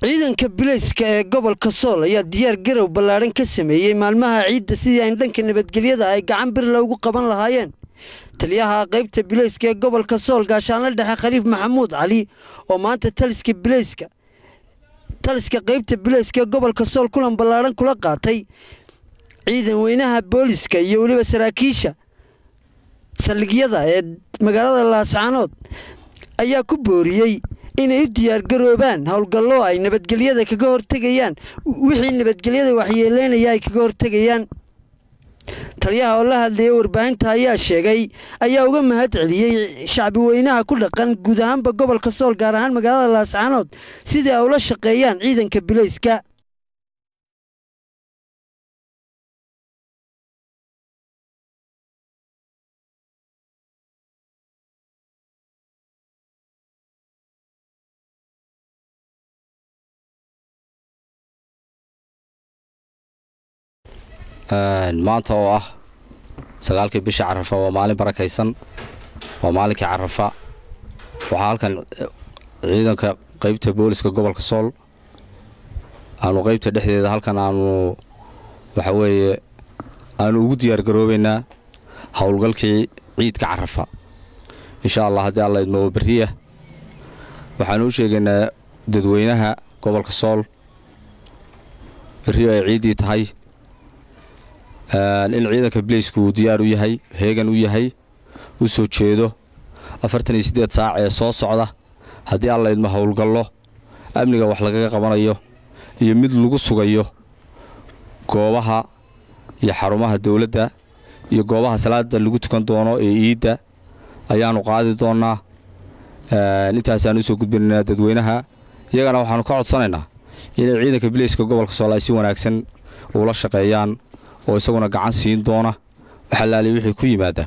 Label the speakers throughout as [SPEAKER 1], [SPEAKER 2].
[SPEAKER 1] ciidanka bilayska ee gobolka Sool ayaa diyaar garow ballaaran ka sameeyay maalmaha ciidda sidii ay dhanka nabadgelyada ay gacan bir loogu qaban lahaayeen taliyaha qaybta bilayska ee gobolka Sool gaashaanle dhexe Khaliif Maxamuud Cali oo maanta taliska qaybta bilayska ee gobolka Sool kulan ballaaran kula qaatay ciidan weynaha booliska iyo waliba saraakiisha saldhigyada ee magaalada Laascaanood ayaa ku booriyay inay diyaar garoobaan hawlgallo ay nabadgelyada kaga hortagayaan wixii nabadgelyada waxyeeleynaya ay kaga hortagayaan taliyaha oo la hadlayay warbaahinta ayaa uga mahad celiyay shacbi weynaha ku dhaqan guud ahaanba gobolka Sool gaar ahaan magaalada Laascaanood sidii ay ula shaqeeyaan ciidanka bilayska
[SPEAKER 2] maanta oo ah 9 bisha Carafa waa maalin barakaysan waa maalinka Carafa waxa halkan ciidanka qaybta booliska gobolka Sool aanu qaybta dhexdeeda halkan aanu waxa weeye aanu ugu diyaar garoobeynaa hawlgalkii ciidka Carafa insha Allah hadii Allah idmo bariya waxaanu u sheegaynaa dadweynaha gobolka Sool bariya ay ciidii tahay in ciidanka bilaysku diyaar u yahay heegan u yahay u soo jeedo 48 saac ee soo socda hadii alla idma hawlgallo amniga wax laga qabanayo iyo mid lagu sugayo goobaha iyo xarumaha dawladda iyo goobaha salaada lagu tukan doono ee ciidda ayaanu qaadi doonaa intaas aanu soo gudbinaynaa dadweynaha iyagana waxaanu ka codsanaynaa in ciidanka bilayska gobolka Sool ay si wanaagsan ula shaqeeyaan oo isaguna gacan siin doona waxa la leeyahay wixii ku yimaada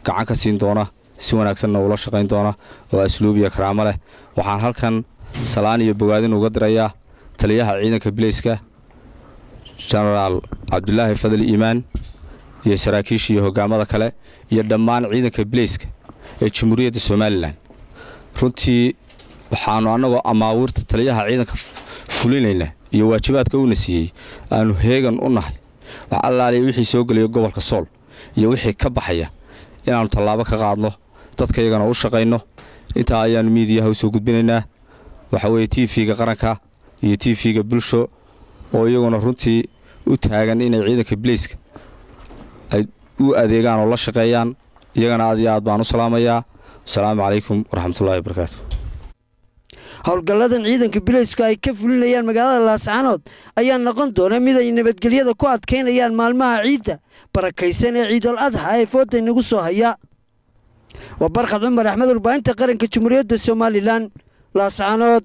[SPEAKER 2] gacan ka siin doona si wanaagsan ula shaqeyn doona oo asluub iyo karaamo leh waxaan halkan salaan iyo bogaadin uga dirayaa taliyaha ciidanka bilayska General Abdullaahi Fadl Iimaan iyo saraakiisha iyo hogaamada kale iyo dhammaan ciidanka bilayska ee Jamhuuriyadda Soomaaliland runtii waxaanu anagoo amaawirta taliyaha ciidanka fulinayna iyo waajibaadka uu nasiyay aanu heegan u nahay waxa allaale wixii soo galay gobolka Sool iyo wixii ka baxaya inaanu tallaabo ka qaadno dadka iyagana u shaqeyno inta ayaan miidiyaha u soo gudbinaynaa waxa weeye TV-ga qaranka iyo TV-ga bulsho oo iyaguna runtii u taagan inay ciidanka bilayska ay u adeegaan oo la shaqeeyaan iyagana aad baan u salaamayaa assalaamu calaykum waraxmatullaahi wabarakaatuh
[SPEAKER 1] hawlgalladan ciidanka bilaysku ay ka fulinayaan magaalada Laascaanood ayaa noqon doona mid ay nabadgelyada ku adkeynayaan maalmaha ciidda barakaysan ee Ciidul Adha ee fooda inagu soo haya waa Barkad Cumar Axmed warbaahinta qaranka Jamhuuriyadda Soomaaliland Laascaanood